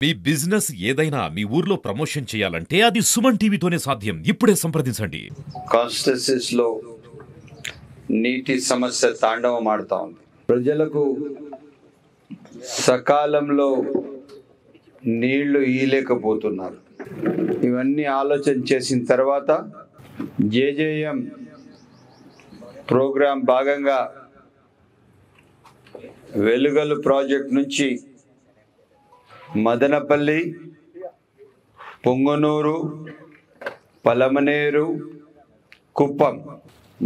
మీ business ఏదైనా మీ ఊర్లో promotion చేయాలంటే అది సుమన్ టీవీతోనే సాధ్యం. ఇప్పుడే సంప్రదించండి. కాన్స్టిట్యూన్సీస్ లో నీటి సమస్య తాండవం ఆడుతా ఉంది. ప్రజలకు సకాలంలో నీళ్లు ఇయ్యలేకపోతున్నారు. ఇవన్నీ ఆలోచన చేసిన తర్వాత జేజేఎం ప్రోగ్రాం భాగంగా వెలుగలు ప్రాజెక్ట్ నుంచి మదనపల్లి, పొంగనూరు, పలమనేరు, కుప్పం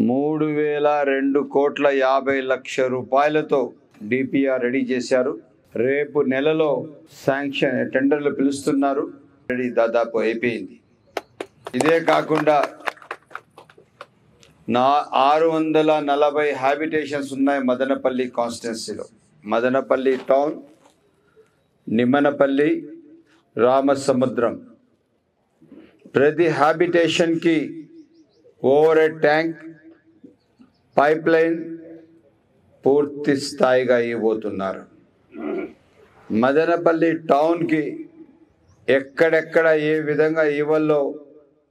3,250 రూపాయలతో డిపిఆర్ రెడీ చేశారు. రేపు నెలలో శాంక్షన్ టెండర్లు పిలుస్తున్నారు. రెడీ దాదాపు అయిపోయింది. ఇదే కాకుండా 640 హ్యాబిటేషన్స్ ఉన్నాయి మదనపల్లి కాన్స్టిట్యున్సీలో. మదనపల్లి టౌన్, నిమ్మనపల్లి, రామసముద్రం. ప్రతి హ్యాబిటేషన్కి over head tank, pipe line పూర్తి స్థాయిగా ఇవ్వబోతున్నారు. మదనపల్లి టౌన్కి ఎక్కడెక్కడ ఏ విధంగా ఇవ్వాలో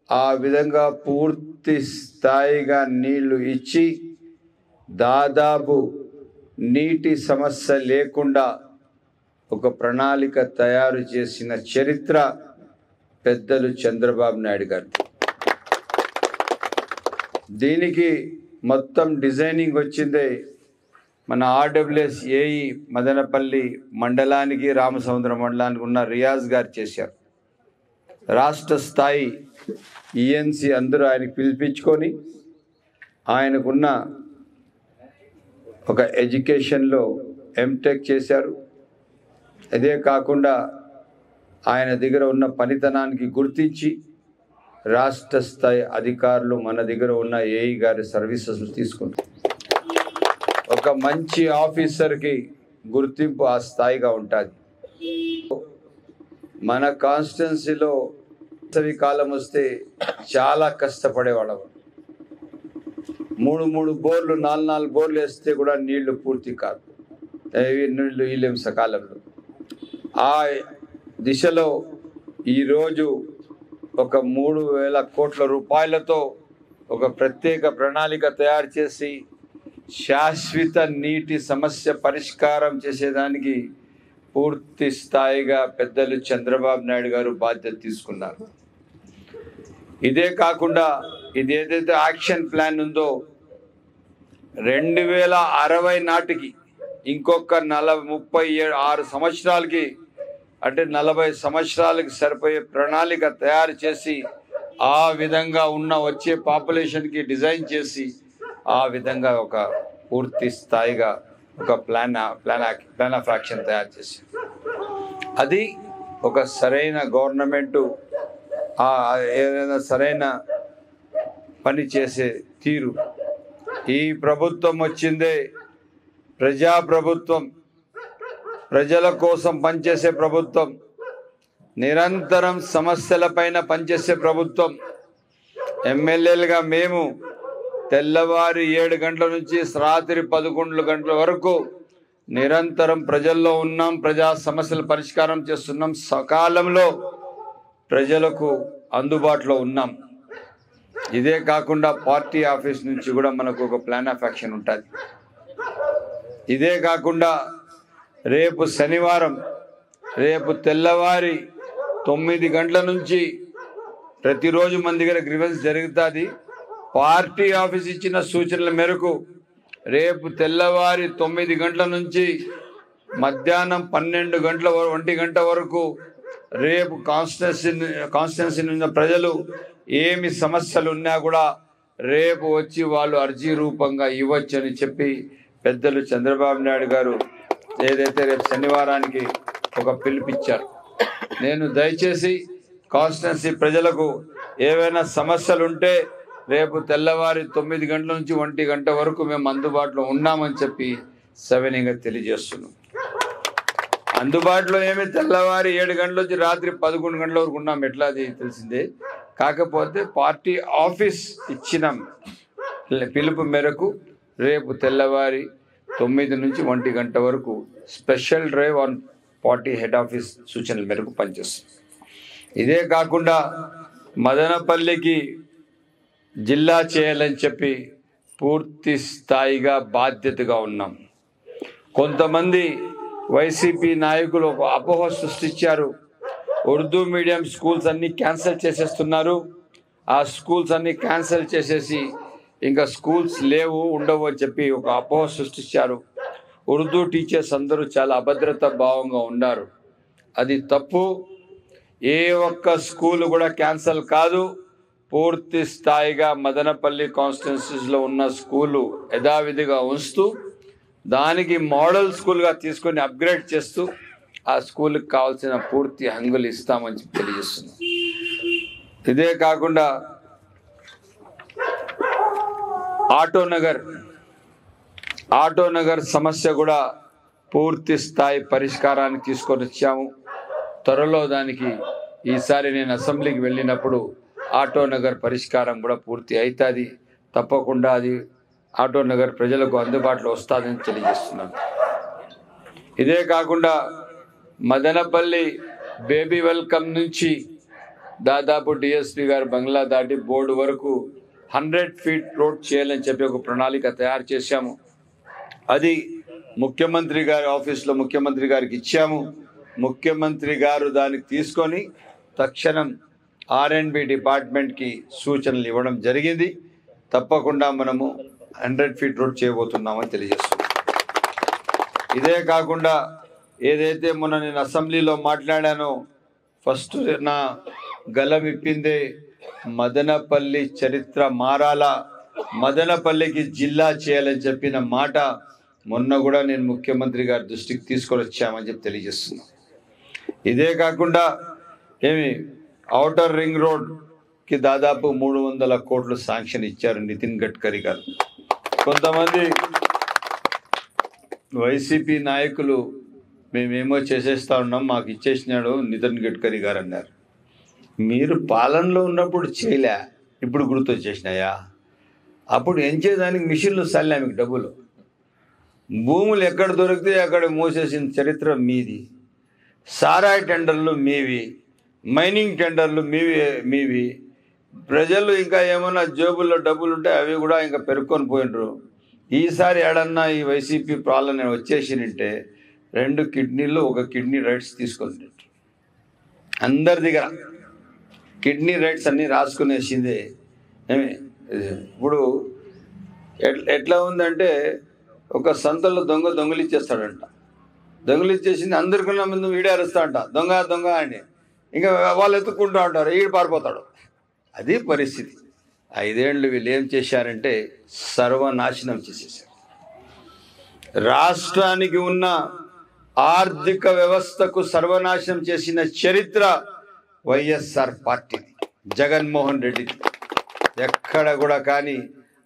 ఆ విధంగా పూర్తి స్థాయిగా నీళ్లు ఇచ్చి దాదాపు నీటి సమస్య లేకుండా ఒక ప్రణాళిక తయారు చేసిన చరిత్ర పెద్దలు చంద్రబాబు నాయుడు గారు. దీనికి మొత్తం డిజైనింగ్ వచ్చిందే మన ఆర్డబ్ల్యూఎస్ ఏఈ మదనపల్లి మండలానికి, రామసముద్రం మండలానికి ఉన్న రియాజ్ గారు చేశారు. రాష్ట్ర స్థాయి ఈఎన్సి అందరూ ఆయనకు పిలిపించుకొని ఆయనకున్న ఒక ఎడ్యుకేషన్లో ఎంటెక్ చేశారు. ఇదే కాకుండా ఆయన దగ్గర ఉన్న పనితనానికి గుర్తించి రాష్ట్ర స్థాయి అధికారులు మన దగ్గర ఉన్న ఏఈ గారి సర్వీసెస్ తీసుకుంటారు. ఒక మంచి ఆఫీసర్కి గుర్తింపు ఆ స్థాయిగా ఉంటుంది. మన కాన్స్టిట్యున్సీలో వేసవి కాలం వస్తే చాలా కష్టపడేవాళ్ళం. 3 బోర్లు 4 బోర్లు వేస్తే కూడా నీళ్లు పూర్తి కాదు. నీళ్లు ఇయ్యలేం సకాలంలో. ఆ దిశలో ఈరోజు ఒక 3,000 కోట్ల రూపాయలతో ఒక ప్రత్యేక ప్రణాళిక తయారు చేసి శాశ్వత నీటి సమస్య పరిష్కారం చేసేదానికి పూర్తి స్థాయిగా పెద్దలు చంద్రబాబు నాయుడు గారు బాధ్యత తీసుకున్నారు. ఇదే కాకుండా ఇది ఏదైతే యాక్షన్ ప్లాన్ ఉందో 2060 నాటికి ఇంకొక 36 సంవత్సరాలకి, అంటే 40 సంవత్సరాలకి సరిపోయే ప్రణాళిక తయారు చేసి ఆ విధంగా వచ్చే పాపులేషన్కి డిజైన్ చేసి ఆ విధంగా ఒక పూర్తి స్థాయిగా ఒక ప్లాన్ ఆఫ్ యాక్షన్ తయారు చేసి అది ఒక సరైన గవర్నమెంటు ఏదైనా సరైన పని చేసే తీరు. ఈ ప్రభుత్వం వచ్చిందే ప్రజాప్రభుత్వం, ప్రజల కోసం పనిచేసే ప్రభుత్వం, నిరంతరం సమస్యలపైన పనిచేసే ప్రభుత్వం. ఎమ్మెల్యేలుగా మేము తెల్లవారి 7 గంటల నుంచి రాత్రి 11 గంటల వరకు నిరంతరం ప్రజల్లో ఉన్నాం. ప్రజా సమస్యల పరిష్కారం చేస్తున్నాం. సకాలంలో ప్రజలకు అందుబాటులో ఉన్నాం. ఇదే కాకుండా పార్టీ ఆఫీస్ నుంచి కూడా మనకు ఒక ప్లాన్ ఆఫ్ యాక్షన్ ఉంటుంది. ఇదే కాకుండా రేపు శనివారం, రేపు తెల్లవారి 9 గంటల నుంచి ప్రతిరోజు మన దగ్గర గ్రీవెన్స్ జరుగుతుంది. పార్టీ ఆఫీస్ ఇచ్చిన సూచనల మేరకు రేపు తెల్లవారి 9 గంటల నుంచి మధ్యాహ్నం 1 గంట వరకు రేపు కాన్స్టిట్యున్సీ ఉన్న ప్రజలు ఏమి సమస్యలు ఉన్నా కూడా రేపు వచ్చి వాళ్ళు అర్జీ రూపంగా ఇవ్వచ్చని చెప్పి పెద్దలు చంద్రబాబు నాయుడు గారు ఏదైతే రేపు శనివారానికి ఒక పిలుపిచ్చారు. నేను దయచేసి కాన్స్టిట్యున్సీ ప్రజలకు ఏవైనా సమస్యలు ఉంటే రేపు తెల్లవారి 9 గంటల నుంచి 1 గంట వరకు మేము అందుబాటులో ఉన్నామని చెప్పి సవినయంగా తెలియజేస్తున్నాం. అందుబాటులో ఏమి తెల్లవారి 7 గంటల నుంచి రాత్రి 11 గంటల వరకు ఉన్నాం, ఎట్లా అది తెలిసిందే. కాకపోతే పార్టీ ఆఫీస్ ఇచ్చిన పిలుపు మేరకు రేపు తెల్లవారి 9 నుంచి 1 గంట వరకు special drive on party head office సూచనల మేరకు పనిచేస్తుంది. ఇదే కాకుండా మదనపల్లికి జిల్లా చేయాలని చెప్పి పూర్తి స్థాయిగా బాధ్యతగా ఉన్నాం. కొంతమంది వైసీపీ నాయకులు ఒక అపోహ సృష్టించారు. ఉర్దూ మీడియం స్కూల్స్ అన్నీ క్యాన్సిల్ చేసేస్తున్నారు. ఆ స్కూల్స్ అన్నీ క్యాన్సిల్ చేసేసి ఇంకా స్కూల్స్ లేవు, ఉండవు అని చెప్పి ఒక అపోహ సృష్టించారు. ఉర్దూ టీచర్స్ అందరూ చాలా అభద్రతా భావంగా ఉన్నారు. అది తప్పు. ఏ ఒక్క స్కూల్ కూడా క్యాన్సిల్ కాదు. పూర్తి స్థాయిగా మదనపల్లి కాన్స్టిట్యున్సీస్లో ఉన్న స్కూలు యథావిధిగా ఉంచుతూ దానికి మోడల్ స్కూల్గా తీసుకొని అప్గ్రేడ్ చేస్తూ ఆ స్కూల్కి కావాల్సిన పూర్తి హంగులు ఇస్తామని తెలియజేస్తున్నాం. ఇదే కాకుండా ఆటో నగర్ సమస్య కూడా పూర్తి స్థాయి పరిష్కారానికి తీసుకొని వచ్చాము. త్వరలో దానికి ఈసారి నేను అసెంబ్లీకి వెళ్ళినప్పుడు ఆటో నగర్ పరిష్కారం కూడా పూర్తి అవుతుంది. తప్పకుండా అది ఆటో నగర్ ప్రజలకు అందుబాటులో వస్తుందని తెలియజేస్తున్నాను. ఇదే కాకుండా మదనపల్లి బేబీ వెల్కమ్ నుంచి దాదాపు డిఎస్పీ గారు బంగ్లా దాటి బోర్డు వరకు 100 feet రోడ్ చేయాలని చెప్పి ఒక ప్రణాళిక తయారు చేశాము. అది ముఖ్యమంత్రి గారి ఆఫీస్లో ముఖ్యమంత్రి గారికి ఇచ్చాము. ముఖ్యమంత్రి గారు దానికి తీసుకొని తక్షణం R&B డిపార్ట్మెంట్కి సూచనలు ఇవ్వడం జరిగింది. తప్పకుండా మనము 100 feet రోడ్ చేయబోతున్నామని తెలియజేస్తున్నాం. ఇదే కాకుండా ఏదైతే మొన్న నేను అసెంబ్లీలో మాట్లాడానో ఫస్ట్ నా గలం ఇప్పిందే మదనపల్లి చరిత్ర మారాలా, మదనపల్లికి జిల్లా చేయాలని చెప్పిన మాట మొన్న కూడా నేను ముఖ్యమంత్రి గారి దృష్టికి తీసుకొని వచ్చామని చెప్పి తెలియజేస్తున్నాం. ఇదే కాకుండా ఔటర్ రింగ్ రోడ్కి దాదాపు 300 కోట్లు శాంక్షన్ ఇచ్చారు నితిన్ గడ్కరీ గారు. కొంతమంది వైసీపీ నాయకులు మేమేమో చేసేస్తా ఉన్నాం, మాకు ఇచ్చేసినాడు నితిన్ గడ్కరీ గారు అన్నారు. మీరు పాలనలో ఉన్నప్పుడు చేయలే, ఇప్పుడు గుర్తొచ్చేసినాయా? అప్పుడు ఎంచేదానికి మిషన్లు సల్లే మీకు డబ్బులు. భూములు ఎక్కడ దొరికితే అక్కడ మోసేసిన చరిత్ర మీది. సారాయి టెండర్లు మీవి, మైనింగ్ టెండర్లు మీవి. ప్రజలు ఇంకా ఏమన్నా జేబుల్లో డబ్బులు ఉంటే అవి కూడా ఇంకా పెరుక్కొని పోయినరు. ఈసారి ఏడన్నా ఈ వైసీపీ పాలన వచ్చేసినంటే 2 కిడ్నీలు 1 కిడ్నీ రైట్స్ తీసుకొని అందరి దగ్గర కిడ్నీ రైట్స్ అన్నీ రాసుకునేసిందే. ఇప్పుడు ఎట్లా ఉందంటే ఒక సంతలో దొంగలిచ్చేస్తాడంట. దొంగలిచ్చేసింది అందరికన్నా ముందు వీడే అరుస్తా అంట దొంగ అని. ఇంకా వాళ్ళు ఎత్తుక్కుంటూ ఉంటారు, ఈడు పారిపోతాడు. అది పరిస్థితి. 5 ఏళ్ళు వీళ్ళు ఏం చేశారంటే సర్వనాశనం చేసేసారు. రాష్ట్రానికి ఉన్న ఆర్థిక వ్యవస్థకు సర్వనాశనం చేసిన చరిత్ర వైఎస్ఆర్ పార్టీ, జగన్మోహన్ రెడ్డి. ఎక్కడ కూడా కానీ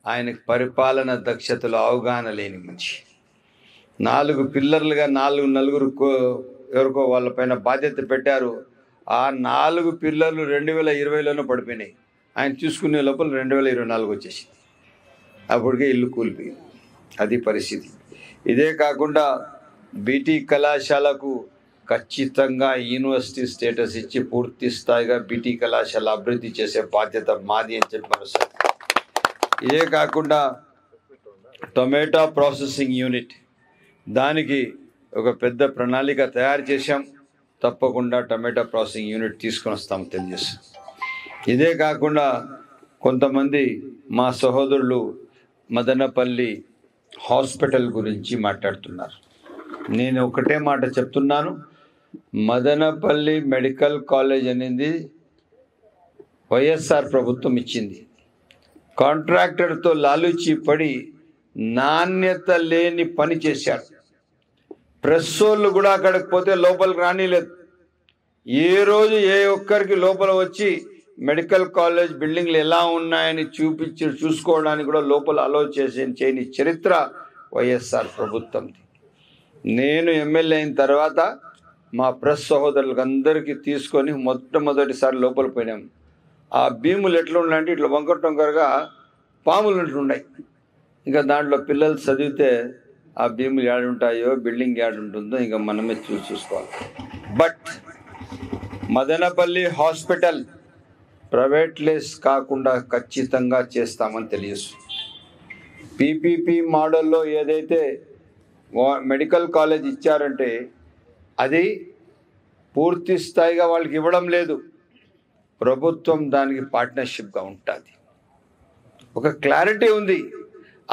ఆయనకు పరిపాలన దక్షతలో అవగాహన లేని మనిషి. 4 పిల్లర్లుగా నలుగురు ఎవరికో వాళ్ళపైన బాధ్యత పెట్టారు. ఆ 4 పిల్లర్లు 2020లోనే పడిపోయినాయి. ఆయన చూసుకునే లోపల 2024 వచ్చేసింది. అప్పటికే ఇల్లు కూలిపోయింది. అది పరిస్థితి. ఇదే కాకుండా బీటీ కళాశాలకు ఖచ్చితంగా యూనివర్సిటీ స్టేటస్ ఇచ్చి పూర్తి స్థాయిగా బీటీ కళాశాల అభివృద్ధి చేసే బాధ్యత మాది అని చెప్పారు సార్. ఇదే కాకుండా టొమాటో ప్రాసెసింగ్ యూనిట్, దానికి ఒక పెద్ద ప్రణాళిక తయారు చేశాం. తప్పకుండా టొమాటో ప్రాసెసింగ్ యూనిట్ తీసుకొని వస్తాము తెలియజేస్తాం. ఇదే కాకుండా కొంతమంది మా సహోదరులు మదనపల్లి హాస్పిటల్ గురించి మాట్లాడుతున్నారు. నేను ఒకటే మాట చెప్తున్నాను, మదనపల్లి మెడికల్ కాలేజ్ అనేది వైఎస్ఆర్ ప్రభుత్వం ఇచ్చింది. కాంట్రాక్టర్తో లాలూచి పడి నాణ్యత లేని పని చేశారు. ప్రెస్ వాళ్ళు కూడా అక్కడికి పోతే లోపలికి రానిలేదు. ఏ రోజు ఏ ఒక్కరికి లోపల వచ్చి మెడికల్ కాలేజ్ బిల్డింగ్లు ఎలా ఉన్నాయని చూసుకోవడానికి కూడా లోపల అలో చేయని చరిత్ర వైఎస్ఆర్ ప్రభుత్వంది. నేను ఎమ్మెల్యే అయిన తర్వాత మా ప్రెస్ సహోదరులకు అందరికీ తీసుకొని మొట్టమొదటిసారి లోపల పోయినాం. ఆ భీములు ఎట్లా ఉన్నాయంటే ఇట్లా వంకర టొంకరగా పాములు ఉన్నాయి. ఇంకా దాంట్లో పిల్లలు చదివితే ఆ భీములు ఏడుంటాయో బిల్డింగ్ ఏడుంటుందో ఇంకా మనమే చూసుకోవాలి. బట్ మదనపల్లి హాస్పిటల్ ప్రైవేట్లెస్ కాకుండా ఖచ్చితంగా చేస్తామని తెలియదు. పీపీపీ మోడల్లో ఏదైతే మెడికల్ కాలేజ్ ఇచ్చారంటే అది పూర్తి స్థాయిగా వాళ్ళకి ఇవ్వడం లేదు. ప్రభుత్వం దానికి పార్ట్నర్షిప్గా ఉంటుంది. ఒక క్లారిటీ ఉంది.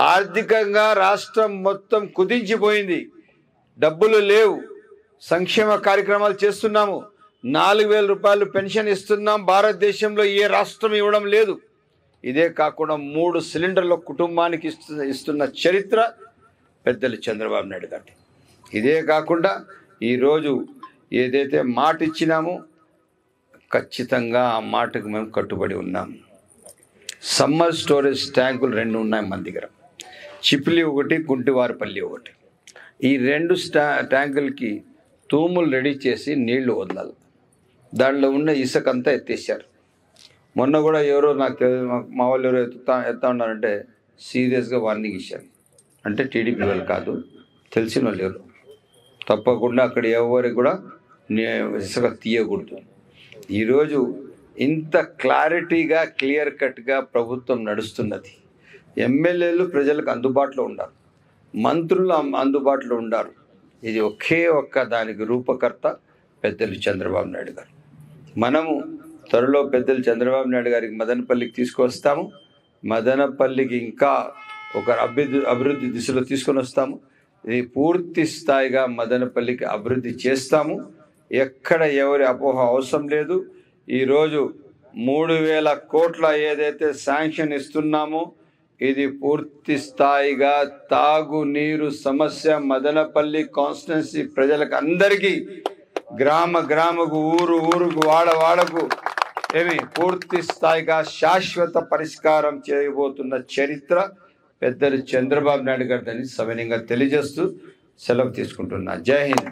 ఆర్థికంగా రాష్ట్రం మొత్తం కుదించిపోయింది. డబ్బులు లేవు. సంక్షేమ కార్యక్రమాలు చేస్తున్నాము. 4,000 రూపాయలు పెన్షన్ ఇస్తున్నాం. భారతదేశంలో ఏ రాష్ట్రం ఇవ్వడం లేదు. ఇదే కాకుండా 3 సిలిండర్ల కుటుంబానికి ఇస్తున్న చరిత్ర పెద్దలు చంద్రబాబు నాయుడు గారి. ఇదే కాకుండా ఈరోజు ఏదైతే మాట ఇచ్చినామో ఖచ్చితంగా ఆ మాటకు మేము కట్టుబడి ఉన్నాం. సమ్మర్ స్టోరేజ్ ట్యాంకులు 2 ఉన్నాయి మన దగ్గర. చిప్లి ఒకటి, గుంటివారిపల్లి ఒకటి. ఈ 2 ట్యాంకులకి తూములు రెడీ చేసి నీళ్లు వదలాలి. దాంట్లో ఉన్న ఇసుకంతా ఎత్తేసారు. మొన్న కూడా ఎవరో నాకు మా వాళ్ళు ఎవరో ఎత్తా ఉన్నారంటే సీరియస్గా వార్నింగ్ ఇచ్చారు. అంటే టీడీపీ వాళ్ళు కాదు, తెలిసిన వాళ్ళు ఎవరు. తప్పకుండా అక్కడ ఎవరికి కూడా ఇసుక తీయకూడదు. ఈరోజు ఇంత క్లారిటీగా క్లియర్ కట్గా ప్రభుత్వం నడుస్తున్నది. ఎమ్మెల్యేలు ప్రజలకు అందుబాటులో ఉండారు, మంత్రులు అందుబాటులో ఉండారు. ఇది ఒకే ఒక్క దానికి రూపకర్త పెద్దలు చంద్రబాబు నాయుడు గారు. మనము త్వరలో పెద్దలు చంద్రబాబు నాయుడు గారికి మదనపల్లికి తీసుకొస్తాము. మదనపల్లికి ఇంకా ఒక అభివృద్ధి దిశలో తీసుకొని వస్తాము. ఇది పూర్తి స్థాయిగా మదనపల్లికి అభివృద్ధి చేస్తాము. ఎక్కడ ఎవరి అపోహ అవసరం లేదు. ఈరోజు 3,000 కోట్ల ఏదైతే శాంక్షన్ ఇస్తున్నామో ఇది పూర్తి స్థాయిగా తాగునీరు సమస్య మదనపల్లి కాన్స్టిట్యున్సీ ప్రజలకు అందరికీ, గ్రామకు, ఊరుకు, వాడకు పూర్తి స్థాయిగా శాశ్వత పరిష్కారం చేయబోతున్న చరిత్ర పెద్దలు చంద్రబాబు నాయుడు గారిని సవినయంగా తెలియజేస్తూ సెలవు తీసుకుంటున్నా. జై హింద్.